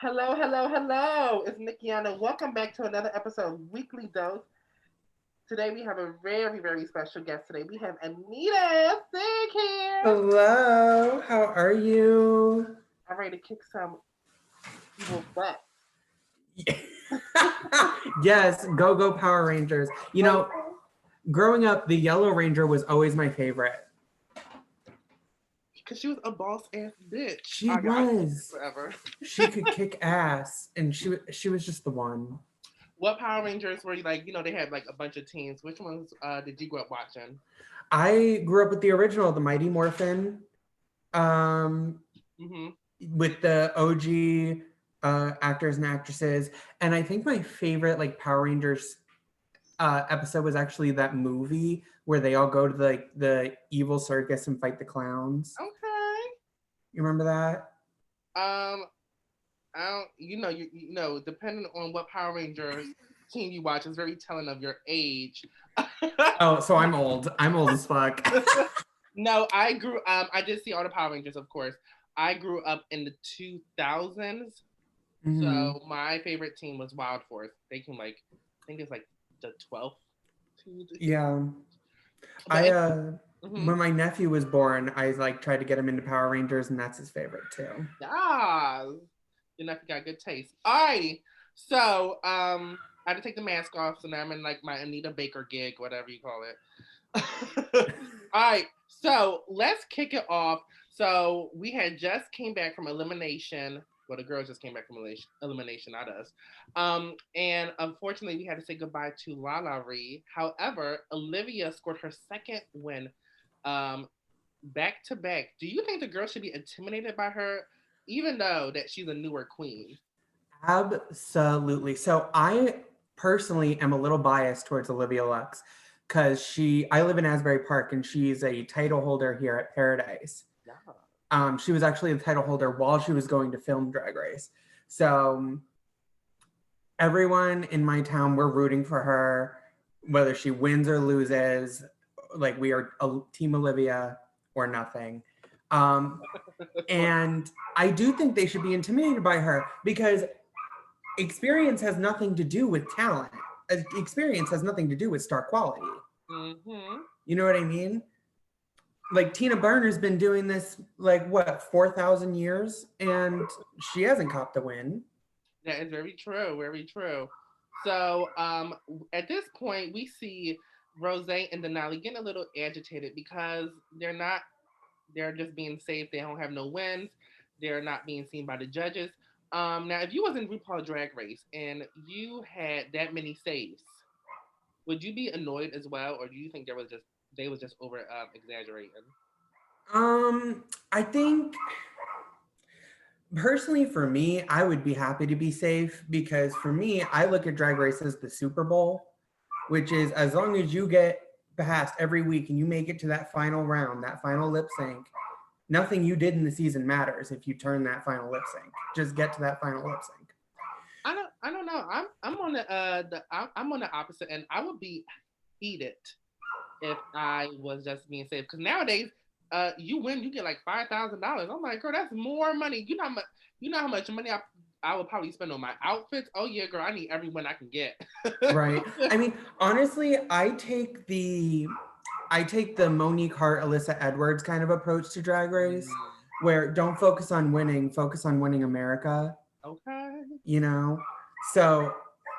Hello, hello, hello. It's Nikiana. Welcome back to another episode of Weekly Dose. Today we have a very, very special guest. Today we have Anita Sigg here. Hello, how are you? I'm ready to kick some evil butt. Yes, go Power Rangers. Growing up, the Yellow Ranger was always my favorite. Because she was a boss ass bitch. She was. Forever. She could kick ass, and she was just the one. What Power Rangers were you like? They had like a bunch of teams. Which ones did you grow up watching? I grew up with the original, the Mighty Morphin, with the OG actors and actresses. And I think my favorite like Power Rangers episode was actually that movie where they all go to the evil circus and fight the clowns. Okay. You remember that? I don't. Depending on what Power Rangers team you watch, is very telling of your age. Oh, so I'm old. I'm old as fuck. No, I grew. I did see all the Power Rangers, of course. I grew up in the 2000s. Mm-hmm. So my favorite team was Wild Force. They came I think it's like the 12th. Yeah. When my nephew was born, I tried to get him into Power Rangers, and that's his favorite too. Ah, your nephew got good taste. Alrighty, so I had to take the mask off, so now I'm in like my Anita Baker gig, whatever you call it. All right, so let's kick it off. So we had just came back from elimination. Well, the girls just came back from elimination, not us. And unfortunately, we had to say goodbye to Lala Ree. However, Olivia scored her second win back to back. Do you think the girl should be intimidated by her, even though that she's a newer queen? Absolutely. So I personally am a little biased towards Olivia Lux because I live in Asbury Park and she's a title holder here at Paradise. Yeah. She was actually the title holder while she was going to film Drag Race. So everyone in my town, we're rooting for her, whether she wins or loses. Like, we are a team Olivia or nothing. And I do think they should be intimidated by her because experience has nothing to do with talent. Experience has nothing to do with star quality. Mm-hmm. You know what I mean? Like, Tina Berner's been doing this, 4,000 years, and she hasn't copped a win. That is very true, very true. So, at this point, we see Rose and Denali getting a little agitated because they're just being safe. They don't have no wins. They're not being seen by the judges. Now, if you was in RuPaul Drag Race and you had that many saves, would you be annoyed as well, or do you think they was just over exaggerating? I think personally for me, I would be happy to be safe because for me, I look at Drag Race as the Super Bowl, which is as long as you get past every week and you make it to that final round, that final lip sync, nothing you did in the season matters if you turn that final lip sync. Just get to that final lip sync. I don't know. I'm on I'm on the opposite end. I would be heated if I was just being safe because nowadays, you win, you get like $5,000. I'm like, girl, that's more money. You know how much money I would probably spend on my outfits. Oh yeah, girl, I need every win I can get. Right. I mean, honestly, I take the Monique Hart, Alyssa Edwards kind of approach to Drag Race, where don't focus on winning, focus on winning America. Okay. You know? So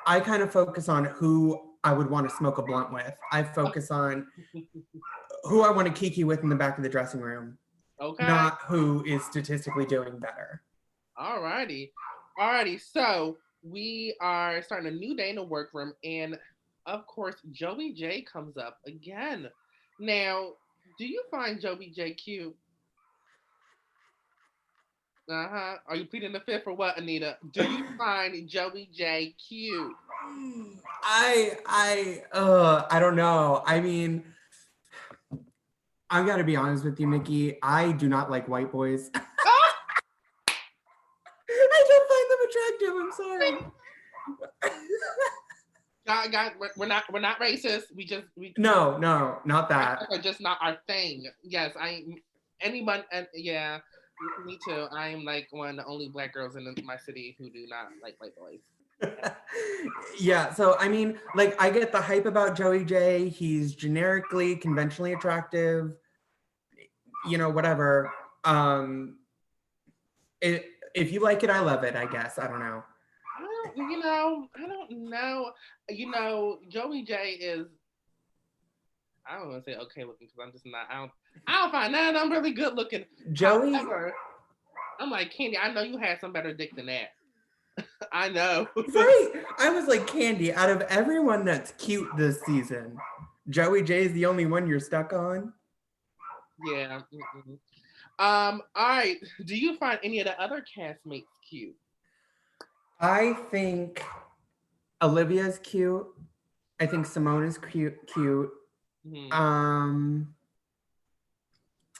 I kind of focus on who I would want to smoke a blunt with. I focus on who I want to kiki with in the back of the dressing room. Okay. Not who is statistically doing better. Alrighty. So we are starting a new day in the workroom, and of course, Joey J comes up again. Now, do you find Joey J cute? Are you pleading the fifth or what, Anita? Do you find Joey J cute? I don't know. I mean, I gotta be honest with you, Nikki. I do not like white boys. I don't find them attractive. I'm sorry. God, we're not racist. No, not that. Are just not our thing. Yes, anyone, and yeah. Me too. I am like one of the only black girls in my city who do not like white boys. Yeah, so I mean, like, I get the hype about Joey J. He's generically, conventionally attractive, whatever. If you like it, I love it, I guess. I don't know. I don't know. Joey J is, I don't want to say okay looking because I'm just not, I don't find that I'm really good looking. Joey. However, I'm like, Candy, I know you had some better dick than that. I know. Right. I was like, Candy, out of everyone that's cute this season, Joey J is the only one you're stuck on? Yeah. All right. Do you find any of the other castmates cute? I think Olivia's cute. I think Simone is cute. Mm-hmm.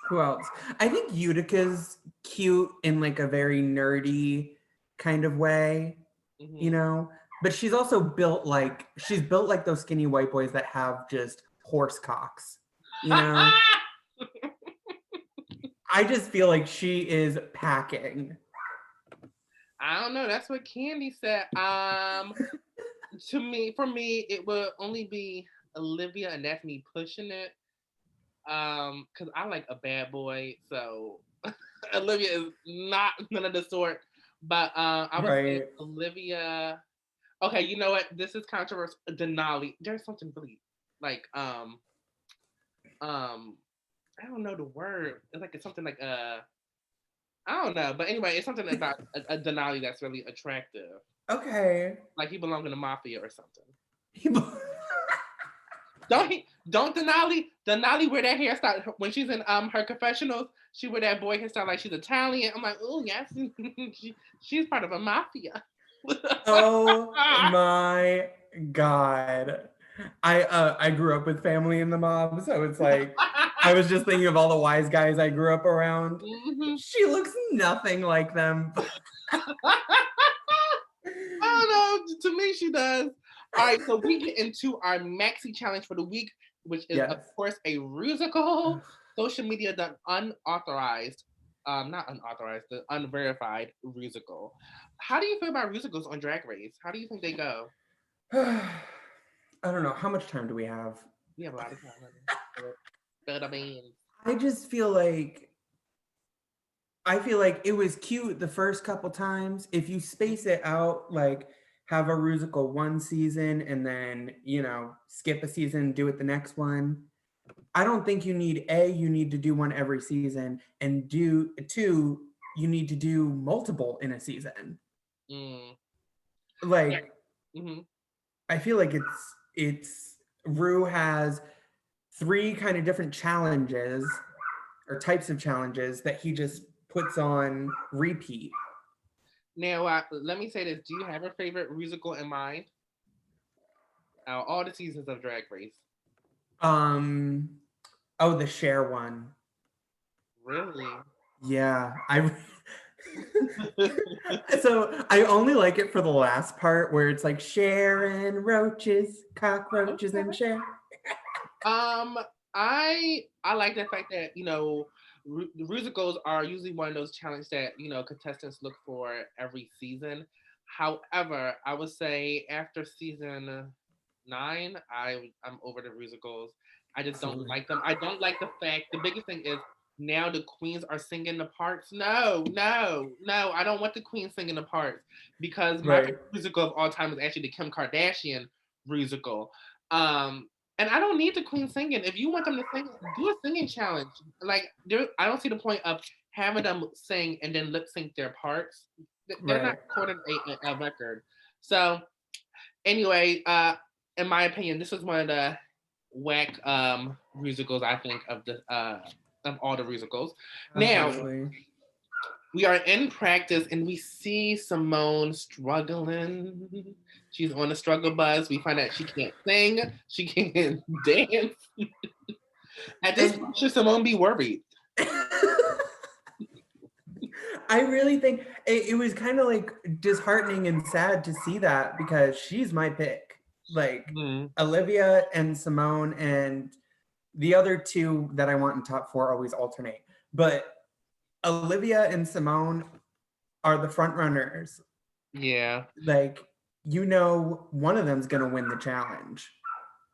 Who else? I think Utica's cute in like a very nerdy kind of way, but she's also built like those skinny white boys that have just horse cocks, I just feel like she is packing. I don't know. That's what Candy said. For me, it would only be Olivia, and that's me pushing it. Because I like a bad boy, so Olivia is not none of the sort. But I would say Olivia. Okay, you know what? This is controversial. Denali. There's something really like I don't know the word. It's something like I don't know, but anyway, it's something about a Denali that's really attractive. Okay. Like he belongs in the mafia or something. Don't Denali wear that hairstyle when she's in her confessionals? She wear that boy hairstyle like she's Italian. I'm like, oh yes, she's part of a mafia. Oh my God. I grew up with family in the mob, so it's like I was just thinking of all the wise guys I grew up around. Mm-hmm. She looks nothing like them. I don't know. To me, she does. All right, so we get into our Maxi challenge for the week, which is of course a rusical social media done unauthorized, not unauthorized, the unverified rusical. How do you feel about rusicals on Drag Race? How do you think they go? I don't know. How much time do we have? We have a lot of time. I just feel like it was cute the first couple times. If you space it out, like have a rusical one season and then, skip a season, do it the next one. I don't think you need to do one every season, and two, you need to do multiple in a season. Like, I feel like it's Rue has 3 kind of different challenges or types of challenges that he just puts on repeat. Now, let me say this. Do you have a favorite musical in mind? All the seasons of Drag Race. The Cher one. Really? Yeah. So I only like it for the last part where it's like Sharon roaches, cockroaches, and Cher. I like the fact that the musicals are usually one of those challenges that contestants look for every season. However, I would say after season 9, I'm over the musicals. I just don't like them. I don't like the fact. The biggest thing is now the queens are singing the parts. No, I don't want the queens singing the parts because my favorite musical of all time is actually the Kim Kardashian musical. And I don't need the queen singing. If you want them to sing, do a singing challenge. Like, I don't see the point of having them sing and then lip sync their parts. They're not recording a record. So, anyway, in my opinion, this was one of the whack musicals I think of all the musicals. Absolutely. Now, we are in practice and we see Simone struggling. She's on the struggle bus. We find out she can't sing. She can't dance. At this point, should Simone be worried? I really think it was kind of like disheartening and sad to see that because she's my pick. Like Olivia and Simone, and the other 2 that I want in top 4 always alternate. But Olivia and Simone are the front runners. Yeah. Like, one of them's gonna win the challenge.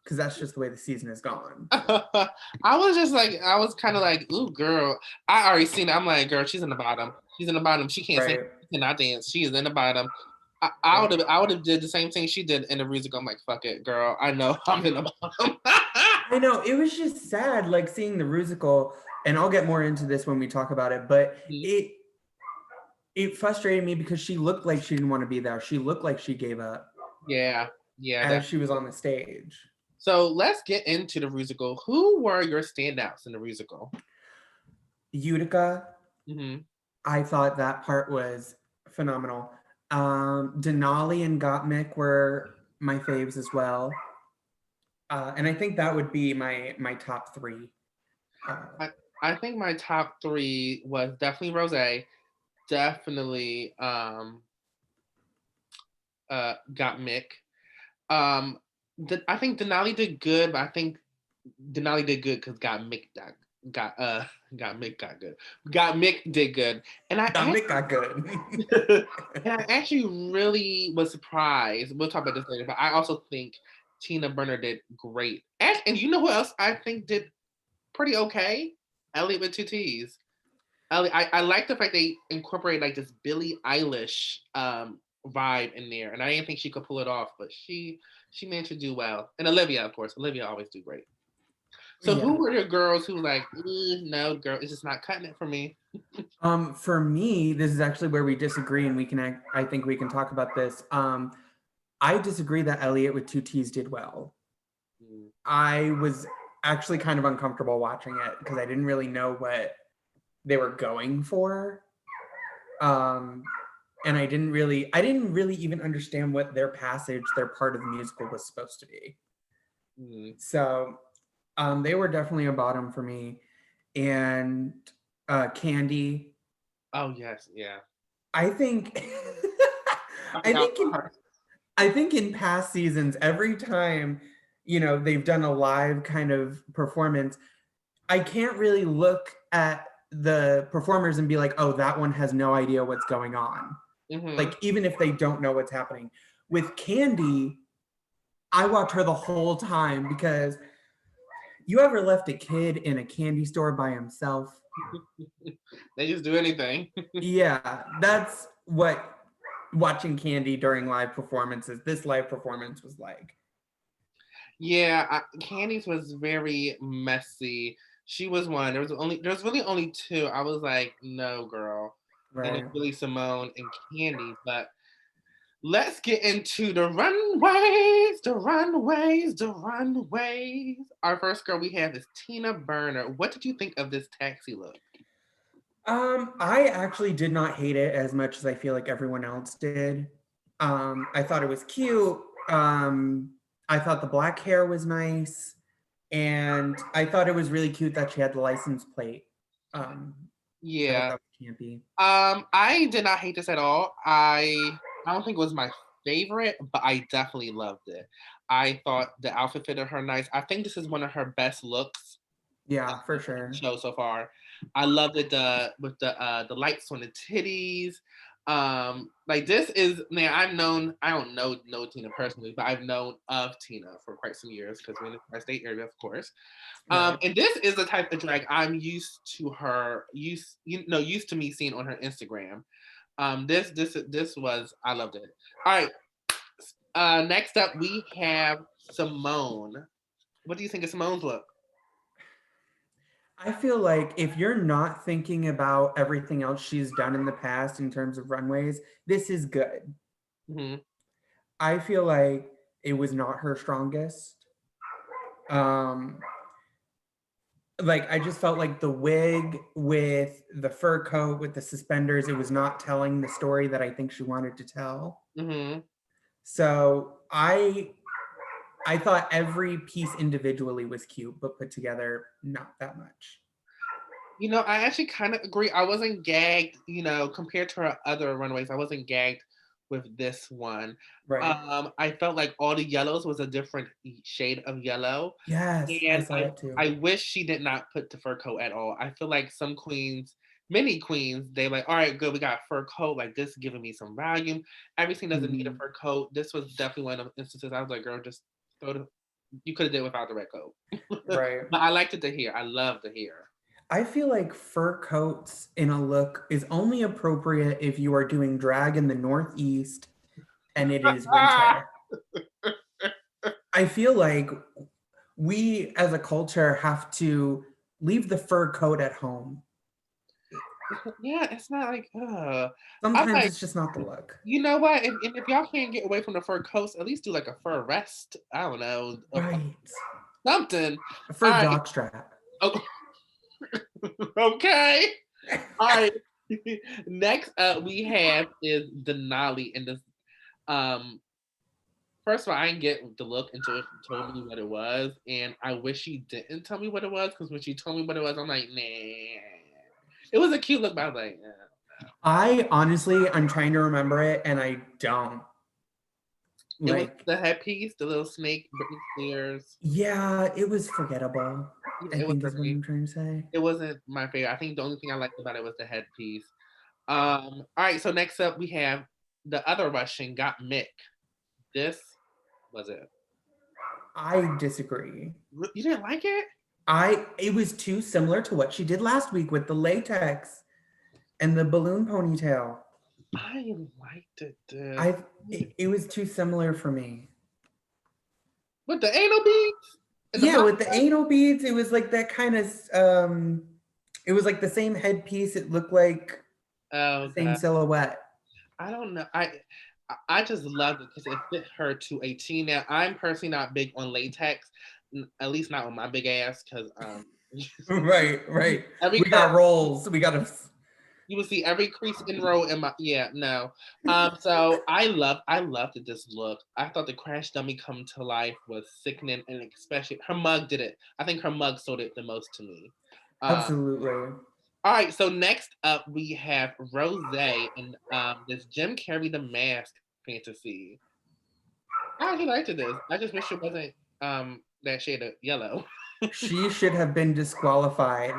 Because that's just the way the season has gone. I was kind of like, ooh, girl. I already seen it. I'm like, girl, she's in the bottom. She's in the bottom. She can't sing. She cannot dance. She is in the bottom. I would have did the same thing she did in the music. I'm like, fuck it, girl. I know I'm in the bottom. I know. It was just sad, like seeing the musical, and I'll get more into this when we talk about it, but it frustrated me because she looked like she didn't want to be there. She looked like she gave up. Yeah. As she was on the stage. So let's get into the musical. Who were your standouts in the musical? Utica. Mm-hmm. I thought that part was phenomenal. Denali and Gottmik were my faves as well. And I think that would be my top three. I think my top three was definitely Rosé, definitely Gottmik. I think Denali did good, but I think Denali did good because Gottmik got good. Gottmik did good, and Gottmik got good. And I actually really was surprised. We'll talk about this later, but I also think Tina Berner did great. And you know who else I think did pretty okay? Elliot with 2 T's. Elliot, I like the fact they incorporate like this Billie Eilish vibe in there, and I didn't think she could pull it off, but she managed to do well. And Olivia, of course, Olivia always do great. So who were the girls who like, no, girl, it's just not cutting it for me? For me, this is actually where we disagree, and I think we can talk about this. I disagree that Elliot with 2 T's did well. I was actually kind of uncomfortable watching it because I didn't really know what they were going for. And I didn't really even understand what their part of the musical was supposed to be. So they were definitely a bottom for me. And Candy. Oh yes, yeah. I think in past seasons, every time, they've done a live kind of performance, I can't really look at the performers and be like, oh, that one has no idea what's going on. Mm-hmm. Like, even if they don't know what's happening. With Candy, I watch her the whole time because you ever left a kid in a candy store by himself? They just do anything. Yeah, that's what watching Candy during live performances, this live performance was like. Yeah, Candy's was very messy. She was one. There was really only two. I was like, no, girl. Right. And it's really Simone and Candy. But let's get into the runways. Our first girl we have is Tina Berner. What did you think of this taxi look? I actually did not hate it as much as I feel like everyone else did. I thought it was cute. I thought the black hair was nice. And I thought it was really cute that she had the license plate. Yeah. That was campy. I did not hate this at all. I don't think it was my favorite, but I definitely loved it. I thought the outfit fitted her nice. I think this is one of her best looks. Yeah, for sure. Show so far. I loved it with the lights on the titties. Like this is, man, I don't know Tina personally, but I've known of Tina for quite some years because we're in the tri-state area, of course. Right. And this is the type of drag I'm used to me seeing on her Instagram. This was, I loved it. All right. Next up we have Simone. What do you think of Simone's look? I feel like if you're not thinking about everything else she's done in the past in terms of runways, this is good. Mm-hmm. I feel like it was not her strongest. Like, I just felt like the wig with the fur coat, with the suspenders, it was not telling the story that I think she wanted to tell. Mm-hmm. So I thought every piece individually was cute, but put together, not that much. I actually kind of agree. I wasn't gagged, compared to her other runways. I wasn't gagged with this one. Right. I felt like all the yellows was a different shade of yellow. Yes, and I saw that too. I wish she did not put the fur coat at all. I feel like some queens many queens, they like, all right, good, we got a fur coat. Like, this is giving me some volume. Everything doesn't need a fur coat. This was definitely one of the instances I was like, girl, just throw the, you could have did without the red coat. Right. But I liked it to hear. I love the hair. I feel like fur coats in a look is only appropriate if you are doing drag in the Northeast and it is winter. I feel like we as a culture have to leave the fur coat at home. Yeah, it's not like, Sometimes like, it's just not the look. You know what? If y'all can't get away from the fur coats, at least do like a fur vest. I don't know. Right. Something. A fur All right. jockstrap. Oh. Okay. All right. Next up we have is Denali in this. First of all, I didn't get the look until she told me what it was, and I wish she didn't tell me what it was, because when she told me what it was, I'm like, nah. It was a cute look, but I was like, nah. I honestly, I'm trying to remember it, and I don't. It was the headpiece, the little snake, Britney Spears. Yeah, it was forgettable. Yeah, I think is what I'm trying to say. It wasn't my favorite. I think the only thing I liked about it was the headpiece. All right, so next up we have the other Russian, Got Mick. This was it. I disagree. You didn't like it? It was too similar to what she did last week with the latex and the balloon ponytail. I liked it. It was too similar for me. With the anal beads? Yeah, with the anal beads, it was like that kind of it was like the same headpiece. It looked like the same silhouette. I don't know. I just loved it because it fit her to a T. Now, I'm personally not big on latex, at least not on my big ass, because right. We got rolls. We got to. You will see every crease in row in my no. So I loved this look. I thought the crash dummy come to life was sickening, and especially her mug did it. I think her mug sold it the most to me. Absolutely. All right, so next up we have Rose and this Jim Carrey the Mask fantasy. I actually liked this. I just wish it wasn't that shade of yellow. She should have been disqualified.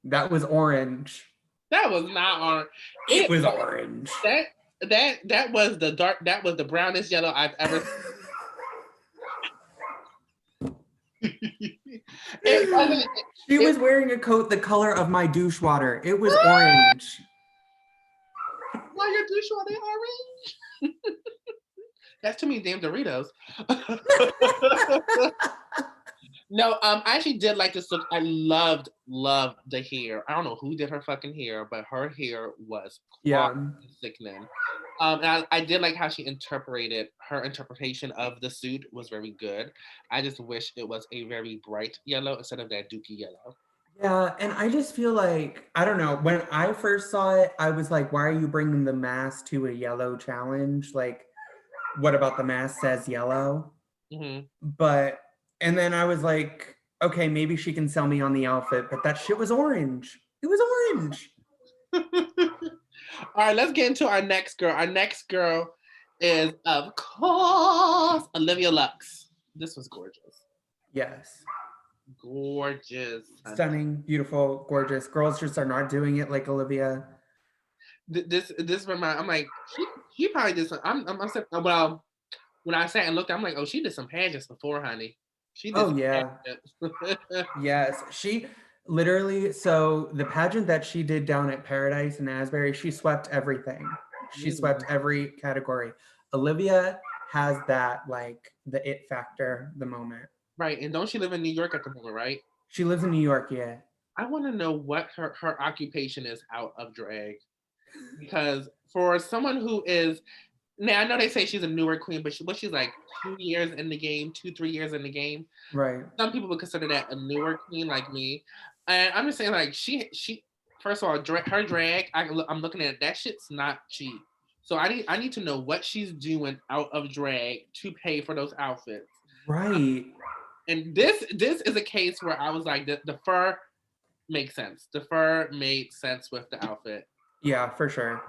That was orange. That was not orange. It was orange. That was the dark. That was the brownest yellow I've ever seen. She was wearing a coat the color of my douche water. It was orange. Why your douche water orange? That's too many damn Doritos. No, I actually did like this look. I loved the hair. I don't know who did her fucking hair, but her hair was sickening. And I did like how she interpreted her interpretation of the suit was very good. I just wish it was a very bright yellow instead of that dookie yellow. Yeah, and I just feel like, I don't know, when I first saw it, I was like, why are you bringing the mask to a yellow challenge? Like, what about the mask says yellow? Mm-hmm. But and then I was like, okay, maybe she can sell me on the outfit, but that shit was orange. It was orange. All right, let's get into our next girl. Our next girl is, of course, Olivia Lux. This was gorgeous. Yes. Gorgeous. Stunning, beautiful, gorgeous. Girls just are not doing it like Olivia. This I'm like, she probably did some, well, when I sat and looked, I'm like, oh, she did some pageants before, honey. She did Yes. She literally, so the pageant that she did down at Paradise in Asbury, she swept everything. She swept every category. Olivia has that, like, the it factor, the moment. Right, and don't she live in New York at the moment, right? She lives in New York, yeah. I want to know what her occupation is out of drag. Because for someone who is, now I know they say she's a newer queen, but she's like 2 years in the game, 3 years in the game. Right. Some people would consider that a newer queen like me. And I'm just saying, like, she first of all, her drag, I'm looking at it, that shit's not cheap. So I need to know what she's doing out of drag to pay for those outfits. Right. And this is a case where I was like, the fur makes sense. The fur made sense with the outfit. Yeah, for sure.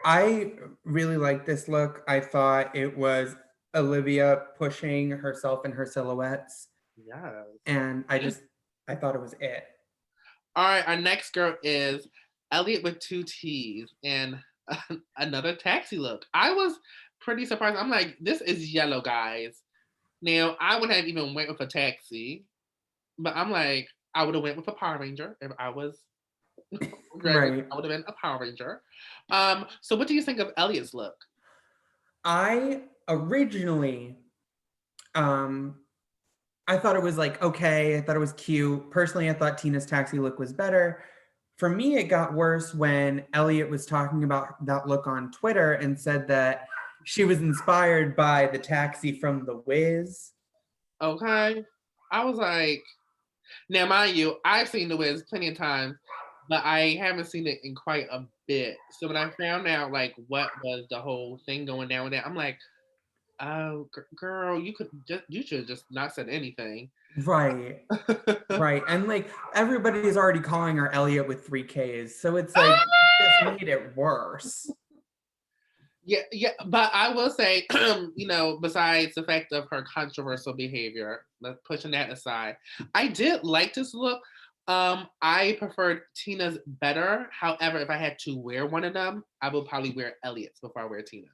I really like this look. I thought it was Olivia pushing herself in her silhouettes. Yeah. And I thought it was it. All right, our next girl is Elliot with 2 T's and another taxi look. I was pretty surprised. I'm like, this is yellow, guys. Now, I wouldn't have even went with a taxi, but I'm like, I would have went with a Power Ranger if I was Right. I would have been a Power Ranger. So what do you think of Elliot's look? I originally, I thought it was like, okay, I thought it was cute. Personally, I thought Tina's taxi look was better. For me, it got worse when Elliot was talking about that look on Twitter and said that she was inspired by the taxi from The Wiz. Okay. I was like, now mind you, I've seen The Wiz plenty of times, but I haven't seen it in quite a bit. So when I found out like what was the whole thing going down with that, I'm like, oh, girl, you should have just not said anything. Right. Right. And like everybody's already calling her Elliot with 3Ks. So it's like just made it worse. Yeah, but I will say, besides the fact of her controversial behavior, pushing that aside, I did like this look. I preferred Tina's better. However, if I had to wear one of them, I would probably wear Elliot's before I wear Tina's.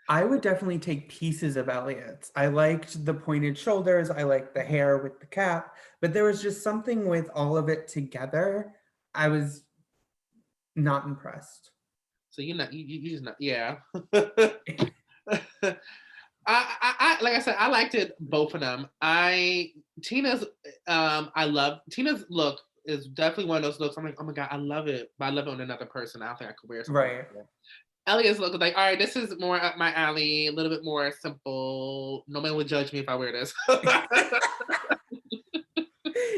I would definitely take pieces of Elliot's. I liked the pointed shoulders. I liked the hair with the cap, but there was just something with all of it together. I was not impressed. So you just not, yeah. I like I said, I liked it both of them. Tina's look is definitely one of those looks. I'm like, oh my god, I love it, but I love it on another person. I don't think I could wear something right. like that. Elliot's look is like, all right, this is more up my alley, a little bit more simple. Nobody would judge me if I wear this.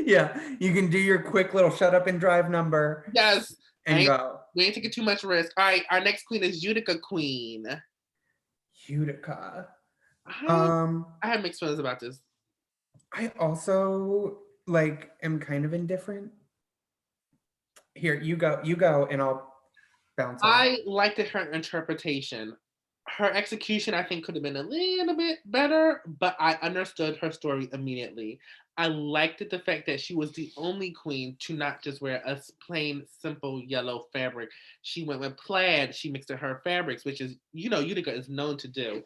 Yeah, you can do your quick little shut up and drive number. Yes. And go. We ain't taking too much risk. All right, our next queen is Utica Queen. Utica. I have mixed feelings about this. I also am kind of indifferent. Here, you go, and I'll bounce off. I liked her interpretation. Her execution, I think, could have been a little bit better, but I understood her story immediately. I liked the fact that she was the only queen to not just wear a plain, simple yellow fabric. She went with plaid. She mixed in her fabrics, which is, Utica is known to do.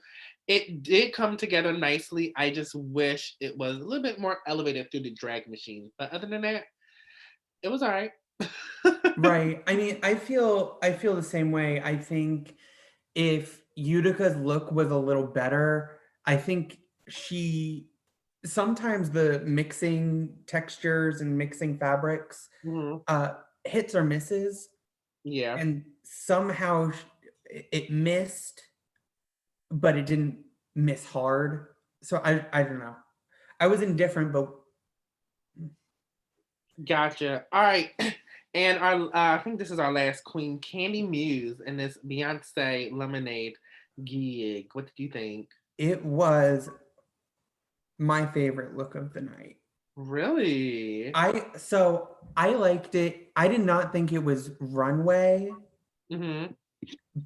It did come together nicely. I just wish it was a little bit more elevated through the drag machine. But other than that, it was all right. Right. I mean, I feel the same way. I think if Utica's look was a little better, I think sometimes the mixing textures and mixing fabrics hits or misses. Yeah. And somehow it missed, but it didn't miss hard. So I don't know. I was indifferent, but gotcha. All right. And I think this is our last queen, Candy Muse, in this Beyonce Lemonade gig. What did you think? It was my favorite look of the night. Really? I liked it. I did not think it was runway. Mm-hmm.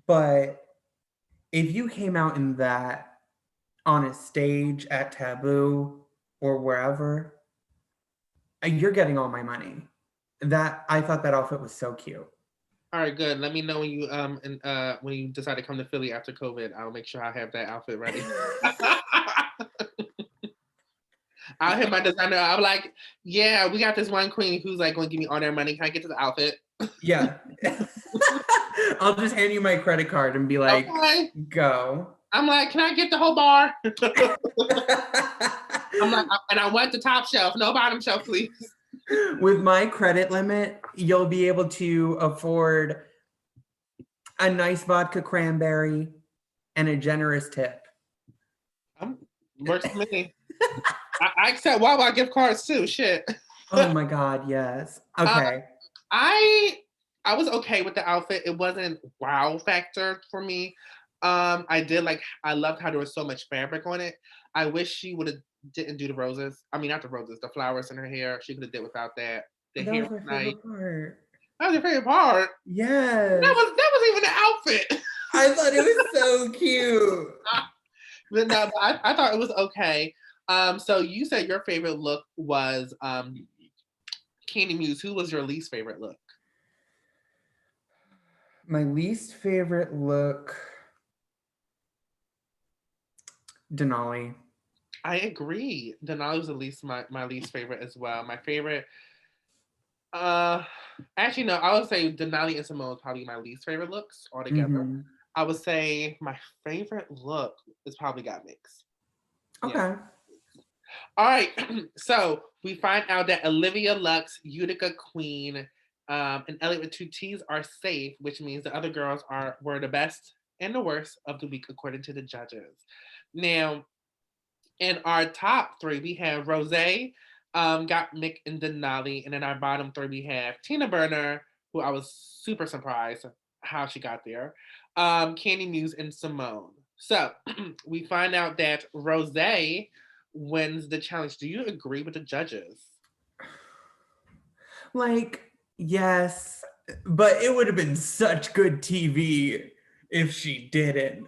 But if you came out in that on a stage at Taboo or wherever, you're getting all my money. I thought that outfit was so cute. All right, good. Let me know when you when you decide to come to Philly after COVID. I'll make sure I have that outfit ready. I'll hit my designer. I'm like, yeah, we got this one queen who's like going to give me all their money. Can I get to the outfit? Yeah. I'll just hand you my credit card and be like, okay. Go. I'm like, can I get the whole bar? I'm like, and I want the top shelf, no bottom shelf, please. With my credit limit, you'll be able to afford a nice vodka cranberry and a generous tip. Works for me. I accept Wawa gift cards too. Shit. Oh my God, yes. Okay. I was okay with the outfit. It wasn't wow factor for me. I loved how there was so much fabric on it. I wish she didn't do the roses. I mean, not the roses, the flowers in her hair. She could have did without that. The hair was nice. That was your favorite part. Yes. That was even the outfit. I thought it was so cute. But no, I thought it was okay. So you said your favorite look was Candy Muse. Who was your least favorite look? My least favorite look, Denali. I agree. Denali was at least my least favorite as well. My favorite, uh, actually no, I would say Denali and Simone is probably my least favorite looks altogether. Mm-hmm. I would say my favorite look is probably got mixed. Yeah. Okay. All right. So we find out that Olivia Lux, Utica Queen, and Elliot with two T's are safe, which means the other girls were the best and the worst of the week according to the judges. Now, in our top three, we have Rose, got Mick and Denali, and in our bottom three, we have Tina Berner, who I was super surprised how she got there, Candy Muse, and Simone. So we find out that Rose wins the challenge. Do you agree with the judges? Like, yes, but it would have been such good TV if she didn't.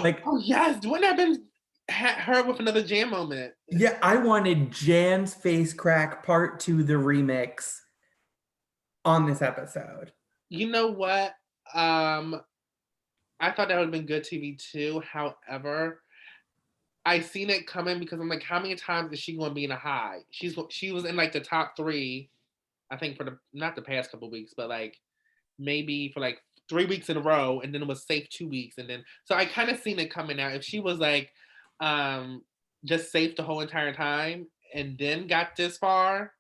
Like, oh yes, wouldn't that have been her with another jam moment? yeah, I wanted Jan's face crack part 2, the remix, on this episode. You know what? I thought that would have been good TV too. However, I seen it coming because I'm like, how many times is she going to be in a high? She was in like the top three, I think for the not the past couple weeks, but like maybe for like 3 weeks in a row, and then it was safe 2 weeks, and then so I kind of seen it coming out. If she was like, um, just safe the whole entire time and then got this far,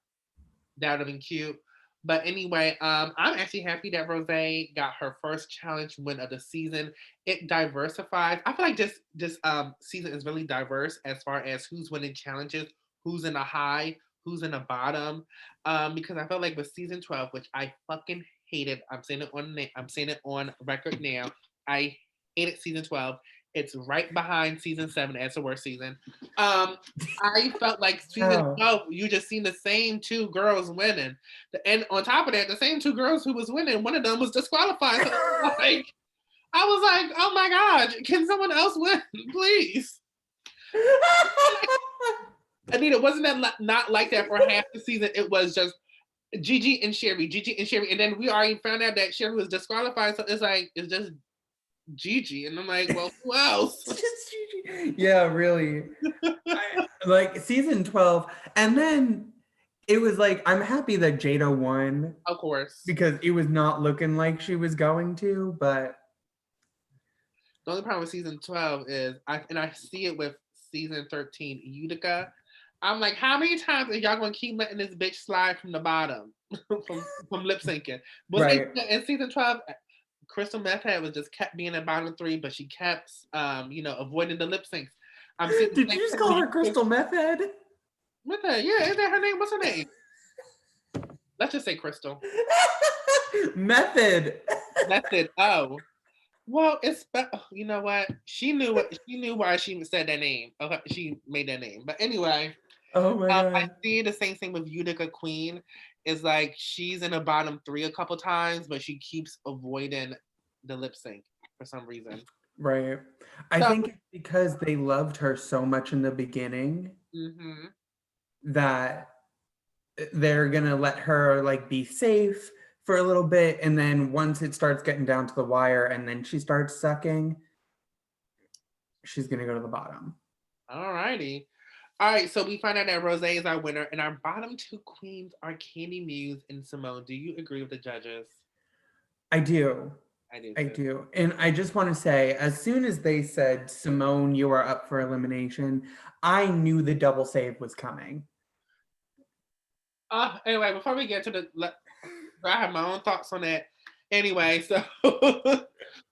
that would have been cute. But anyway, I'm actually happy that Rose got her first challenge win of the season. It diversifies. I feel like this season is really diverse as far as who's winning challenges, who's in a high, who's in a bottom. Because I felt like with season 12, which I fucking hated. I'm saying it on record now. I hated season 12. It's right behind season 7 as the worst season. I felt like season 12, you just seen the same two girls winning. And on top of that, the same two girls who was winning, one of them was disqualified. So I was like, oh my God, can someone else win, please? Anita, wasn't that not like that for half the season? It was just Gigi and Sherry, and then we already found out that Sherry was disqualified. So it's like it's just Gigi, and I'm like, well, who else? It's just Gigi. Yeah, really. Like season 12, and then it was like I'm happy that Jada won, of course, because it was not looking like she was going to. But the only problem with season 12 is I see it with season 13, Utica. I'm like, how many times are y'all gonna keep letting this bitch slide from the bottom from lip syncing? Right. In season 12, Crystal Meth Head was just kept being in bottom three, but she kept avoiding the lip syncs. Did you just call her Crystal Meth Head? Meth Head, yeah, is that her name? What's her name? Let's just say Crystal. Method. Method. Oh. Well, you know what? She knew why she said that name. Okay, she made that name. But anyway, oh my God. I see the same thing with Utica Queen. Is like she's in the bottom three a couple times, but she keeps avoiding the lip sync for some reason. Right. I think it's because they loved her so much in the beginning that they're gonna let her like be safe for a little bit, and then once it starts getting down to the wire and then she starts sucking, she's gonna go to the bottom. All righty. All right, so we find out that Rose is our winner, and our bottom two queens are Candy Muse and Simone. Do you agree with the judges? I do. I do. And I just want to say, as soon as they said, Simone, you are up for elimination, I knew the double save was coming. Anyway, before we get to I have my own thoughts on that. Anyway, so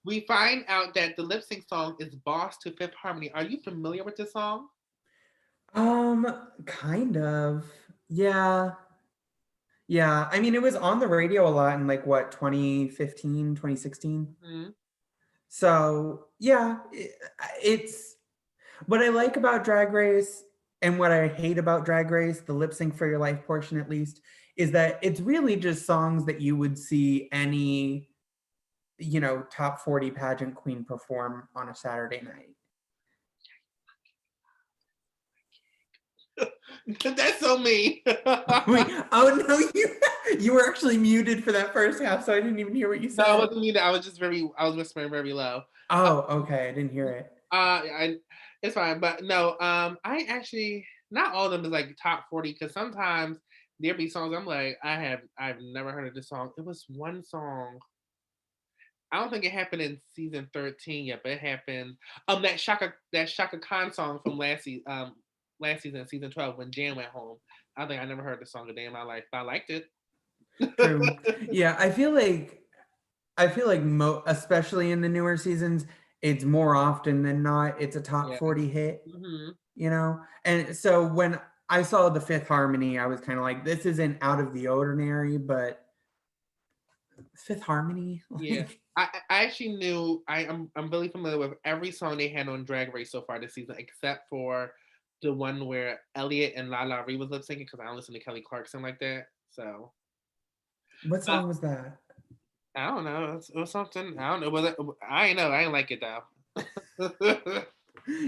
we find out that the lip sync song is Boss to Fifth Harmony. Are you familiar with this song? Kind of. Yeah. Yeah. I mean, it was on the radio a lot in like what, 2015, 2016? Mm-hmm. So yeah, it's what I like about Drag Race and what I hate about Drag Race, the lip sync for your life portion at least, is that it's really just songs that you would see any, top 40 pageant queen perform on a Saturday night. That's so mean. Wait, oh no, you were actually muted for that first half, so I didn't even hear what you said. No, I wasn't muted. I was whispering very low. Oh, okay, I didn't hear it. It's fine, but no, I actually not all of them is like top 40 because sometimes there be songs I'm like I've never heard of this song. It was one song. I don't think it happened in season 13 yet, but it happened. That Shaka Khan song from last season, season 12, when Jan went home. I think I never heard the song a day in my life, but I liked it. True. Yeah, I feel like especially in the newer seasons, it's more often than not it's a top 40 hit. Mm-hmm. You know, and so when I saw the Fifth Harmony, I was kind of like, this isn't out of the ordinary, but Fifth Harmony. Yeah, I actually knew I'm really familiar with every song they had on Drag Race so far this season, except for the one where Elliot and La La Ree was lip syncing because I don't listen to Kelly Clarkson like that. So What song was that? I don't know. It was something. I don't know. I ain't know. I ain't like it though.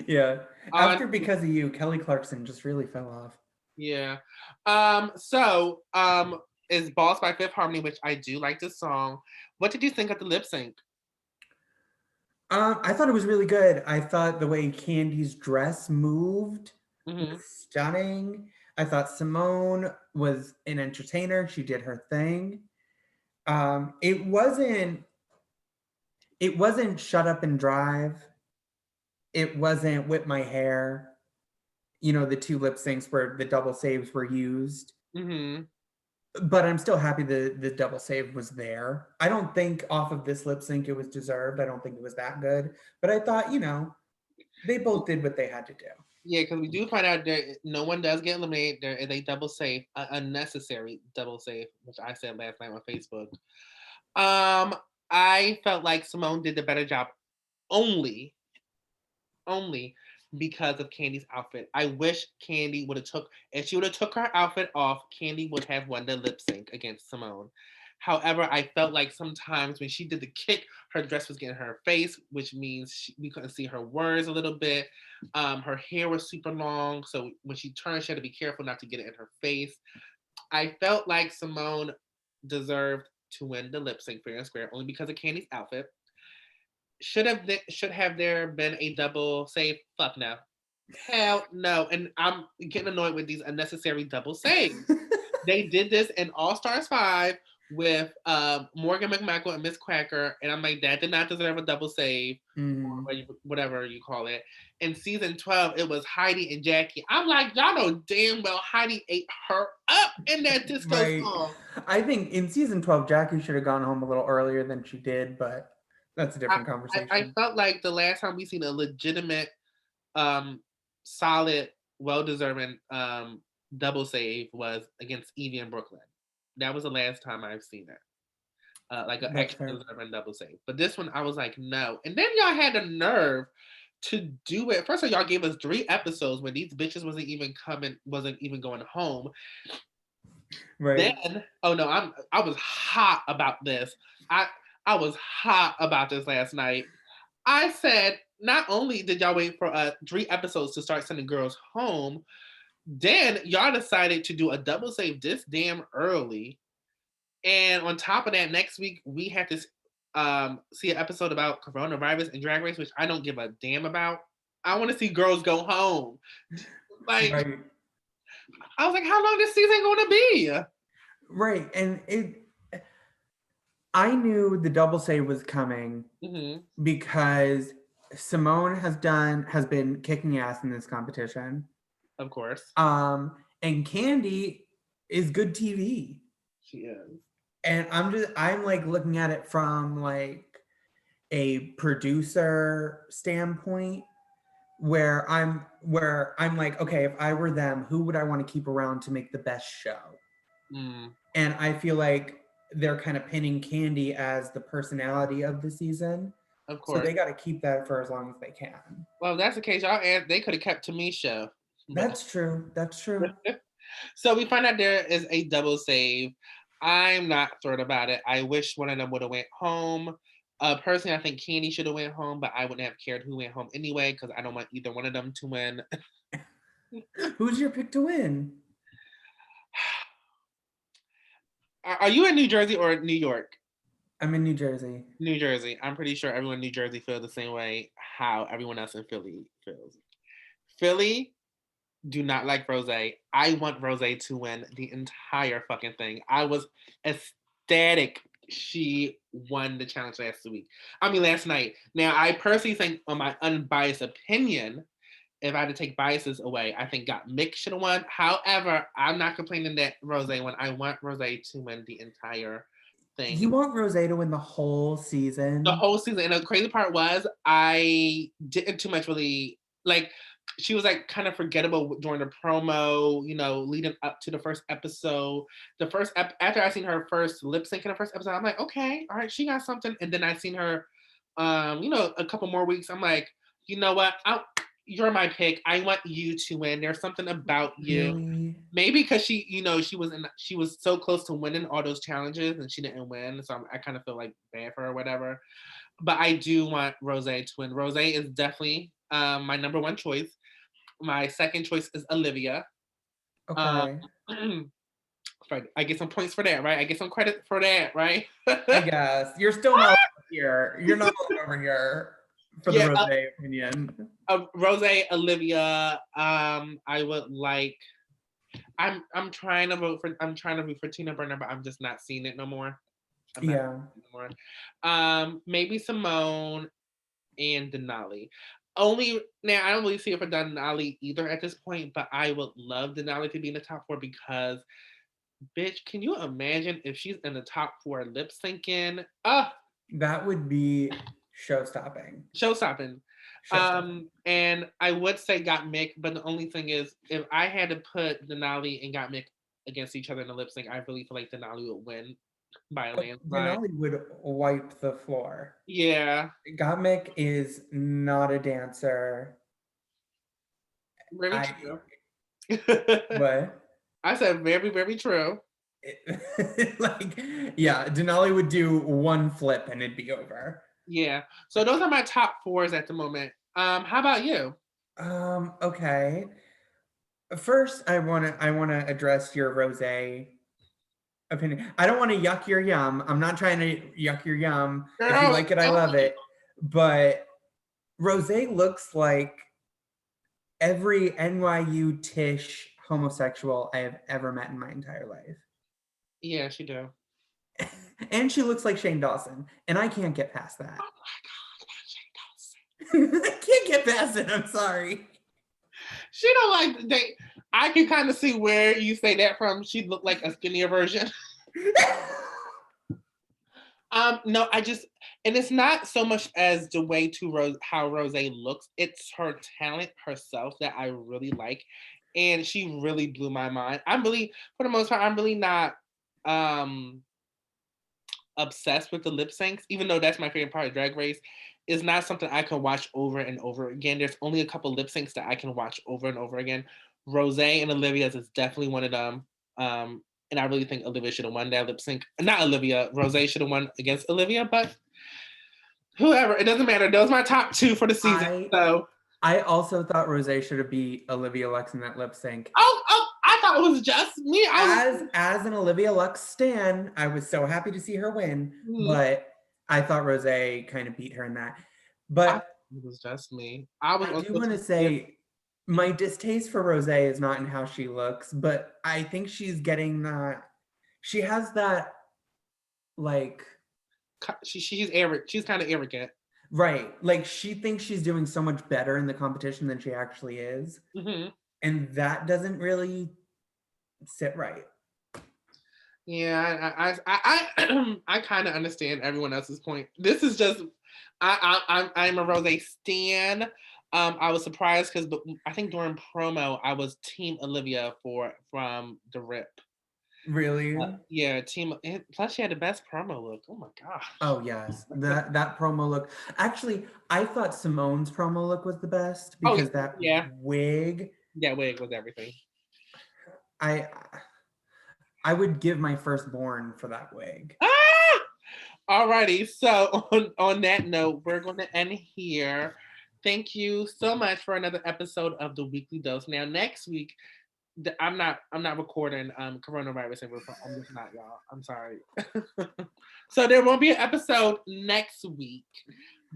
Yeah. After Because of You, Kelly Clarkson just really fell off. Yeah. Is Boss by Fifth Harmony, which I do like this song. What did you think of the lip sync? I thought it was really good. I thought the way Candy's dress moved was stunning. I thought Simone was an entertainer. She did her thing. It wasn't Shut Up and Drive. It wasn't Whip My Hair. You know, the two lip syncs where the double saves were used. Mm-hmm. But I'm still happy the double save was there. I don't think off of this lip sync it was deserved. I don't think it was that good. But I thought, you know, they both did what they had to do. Yeah, because we do find out that no one does get eliminated. There is a double save, an unnecessary double save, which I said last night on Facebook. I felt like Simone did the better job only because of Candy's outfit. I wish Candy would have if she would have took her outfit off, Candy would have won the lip sync against Simone. However, I felt like sometimes when she did the kick, her dress was getting her face, which means we couldn't see her words a little bit. Her hair was super long, so when she turned, she had to be careful not to get it in her face. I felt like Simone deserved to win the lip sync fair and square only because of Candy's outfit. Should have there been a double save? Fuck no. Hell no. And I'm getting annoyed with these unnecessary double saves. They did this in All Stars 5 with Morgan McMichael and Miss Quacker, and I'm like, that did not deserve a double save, whatever you call it. In season 12, it was Heidi and Jackie. I'm like, y'all know damn well Heidi ate her up in that disco song. I think in season 12, Jackie should have gone home a little earlier than she did, but that's a different conversation. I felt like the last time we seen a legitimate, solid, well-deserving double save was against Evie in Brooklyn. That was the last time I've seen it. Like an extra deserving double save. But this one, I was like, no. And then y'all had the nerve to do it. First of all, y'all gave us 3 episodes when these bitches wasn't even going home. Right. Then, oh no, I was hot about this. I was hot about this last night. I said, not only did y'all wait for 3 episodes to start sending girls home, then y'all decided to do a double save this damn early. And on top of that, next week we have to see an episode about coronavirus and Drag Race, which I don't give a damn about. I want to see girls go home. Like, right. I was like, how long is this season going to be? Right. And I knew the double save was coming because Simone has been kicking ass in this competition. Of course. And Candy is good TV. She is. And I'm like looking at it from like a producer standpoint where I'm like, okay, if I were them, who would I want to keep around to make the best show? And I feel like they're kind of pinning Candy as the personality of the season. Of course. So they got to keep that for as long as they can. Well, if that's the case, they could have kept Tamisha. That's true. That's true. So we find out there is a double save. I'm not thrilled about it. I wish one of them would have went home. Personally, I think Candy should have went home, but I wouldn't have cared who went home anyway because I don't want either one of them to win. Who's your pick to win? Are you in New Jersey or New York? I'm in New Jersey. New Jersey. I'm pretty sure everyone in New Jersey feels the same way how everyone else in Philly feels. Philly do not like Rose. I want Rose to win the entire fucking thing. I was ecstatic she won the challenge last night. Now, I personally think, on my unbiased opinion, if I had to take biases away, I think Mick should have won. However, I'm not complaining that Rose won. I want Rose to win the entire thing. You want Rose to win the whole season? The whole season. And the crazy part was, I didn't too much really, like, she was like kind of forgettable during the promo, leading up to the first episode. After I seen her first lip sync in the first episode, I'm like, okay, all right, she got something. And then I seen her, a couple more weeks. I'm like, you know what? You're my pick. I want you to win. There's something about you. Really? Maybe because she was so close to winning all those challenges and she didn't win. So I kind of feel like bad for her or whatever. But I do want Rose to win. Rose is definitely my number one choice. My second choice is Olivia. Okay. I get some points for that, right? I get some credit for that, right? I guess. You're still not here. You're not over here for the Rose opinion. Rose, Olivia. I would like. I'm trying to root for Tina Berner, but I'm just not seeing it no more. Maybe Simone and Denali. Only now, I don't really see it for Denali either at this point, but I would love Denali to be in the top 4 because, bitch, can you imagine if she's in the top 4 lip syncing? That would be show-stopping. And I would say Mick, but the only thing is, if I had to put Denali and Mick against each other in the lip sync, I really feel like Denali would win by a landslide. Denali would wipe the floor. Yeah. Mick is not a dancer. Very true. What? I said very, very true. Denali would do one flip and it'd be over. Yeah. So those are my top 4s at the moment. How about you? Okay. First, I wanna address your Rose opinion. I don't want to yuck your yum. I'm not trying to yuck your yum. Girl, if you like it, I love it. But Rose looks like every NYU Tish homosexual I have ever met in my entire life. Yeah, she do. And she looks like Shane Dawson, and I can't get past that. Oh my God, Shane Dawson. I can't get past it. I'm sorry. She don't like I can kind of see where you say that from. She looked like a skinnier version. No, and it's not so much as the way how Rose looks. It's her talent herself that I really like, and she really blew my mind. For the most part, I'm really not obsessed with the lip syncs, even though that's my favorite part of Drag Race. Is not something I can watch over and over again. There's only a couple lip syncs that I can watch over and over again. Rose and Olivia's is definitely one of them. And I really think Olivia should have won that lip sync. Not Olivia. Rose should have won against Olivia, but whoever, it doesn't matter. Those are my top 2 for the season. I also thought Rose should have beat Olivia Lux in that lip sync. Oh, I thought it was just me. As an Olivia Lux stan, I was so happy to see her win, but I thought Rose kind of beat her in that. But it was just me. I do want to say, my distaste for Rose is not in how she looks, but I think she's getting that. She has that, like, she's arrogant. She's kind of arrogant, right? Like, she thinks she's doing so much better in the competition than she actually is, and that doesn't really sit right. Yeah, I kind of understand everyone else's point. This is just I'm a Rose stan. I was surprised because I think during promo I was Team Olivia from the Rip. Really? Yeah, plus she had the best promo look. Oh my gosh. Oh yes, that promo look. Actually, I thought Simone's promo look was the best because wig. Yeah, wig was everything. I would give my firstborn for that wig. Alrighty, so on that note, we're going to end here. Thank you so much for another episode of the Weekly Dose. Now, next week, I'm not recording coronavirus and I'm just not, y'all. I'm sorry. So there won't be an episode next week,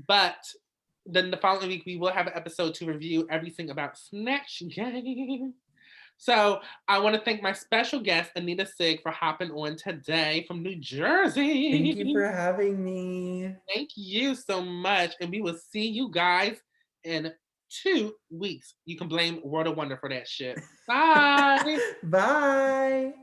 but then the following week we will have an episode to review everything about Snatch Game. So I want to thank my special guest, Anita Sigg, for hopping on today from New Jersey. Thank you for having me. Thank you so much. And we will see you guys in 2 weeks. You can blame World of Wonder for that shit. Bye. Bye.